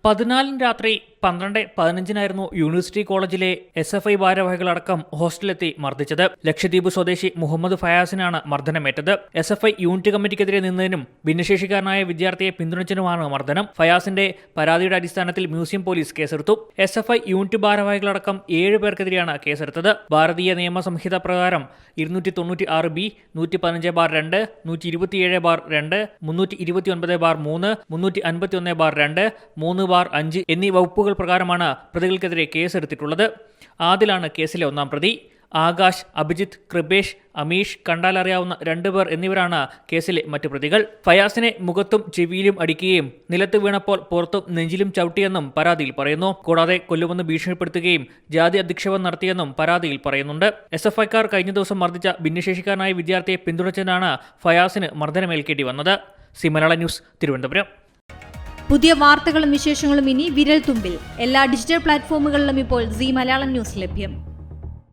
14 രാത്രി 12:15 യൂണിവേഴ്സിറ്റി കോളേജിലെ SFI ഭാരവാഹികളടക്കം ഹോസ്റ്റലിലെത്തി മർദ്ദിച്ചത്. ലക്ഷദ്വീപ് സ്വദേശി മുഹമ്മദ് ഫയാസിനാണ് മർദ്ദനമേറ്റത്. SFI യൂണിറ്റ് കമ്മിറ്റിക്കെതിരെ നിന്നതിനും ഭിന്നശേഷിക്കാരനായ വിദ്യാർത്ഥിയെ പിന്തുണച്ചതിനുമാണ് മർദ്ദനം. ഫയാസിന്റെ പരാതിയുടെ അടിസ്ഥാനത്തിൽ മ്യൂസിയം പോലീസ് കേസെടുത്തു. SFI യൂണിറ്റ് ഭാരവാഹികളടക്കം 7 പേർക്കെതിരെയാണ് കേസെടുത്തത്. ഭാരതീയ നിയമസംഹിത പ്രകാരം 296B, 115(2), 127(2), 329(3), 351(2), 3(5) എന്നീ വകുപ്പുകൾ പ്രകാരമാണ് പ്രതികൾക്കെതിരെ കേസെടുത്തിട്ടുള്ളത്. ആദിലാണ് കേസിലെ ഒന്നാം പ്രതി. ആകാശ്, അഭിജിത്ത്, കൃപേഷ്, അമീഷ്, കണ്ടാലറിയാവുന്ന 2 പേർ എന്നിവരാണ് കേസിലെ മറ്റു പ്രതികൾ. ഫയാസിനെ മുഖത്തും ചെവിയിലും അടിക്കുകയും നിലത്ത് വീണപ്പോൾ പുറത്തും നെഞ്ചിലും ചവിട്ടിയെന്നും പരാതിയിൽ പറയുന്നു. കൂടാതെ കൊല്ലുമെന്ന് ഭീഷണിപ്പെടുത്തുകയും ജാതി അധിക്ഷേപം നടത്തിയെന്നും പരാതിയിൽ പറയുന്നുണ്ട്. SFIക്കാർ കഴിഞ്ഞ ദിവസം മർദ്ദിച്ച ഭിന്നശേഷിക്കാരനായ വിദ്യാർത്ഥിയെ പിന്തുണച്ചതിനാണ് ഫയാസിന് മർദ്ദനമേൽക്കേണ്ടി വന്നത്. C Malayalam news, Thiruvananthapuram. പുതിയ വാർത്തകളും വിശേഷങ്ങളും ഇനി വിരൽ തുമ്പിൽ. എല്ലാ ഡിജിറ്റൽ പ്ലാറ്റ്ഫോമുകളിലും ഇപ്പോൾ സി മലയാളം ന്യൂസ് ലഭ്യം.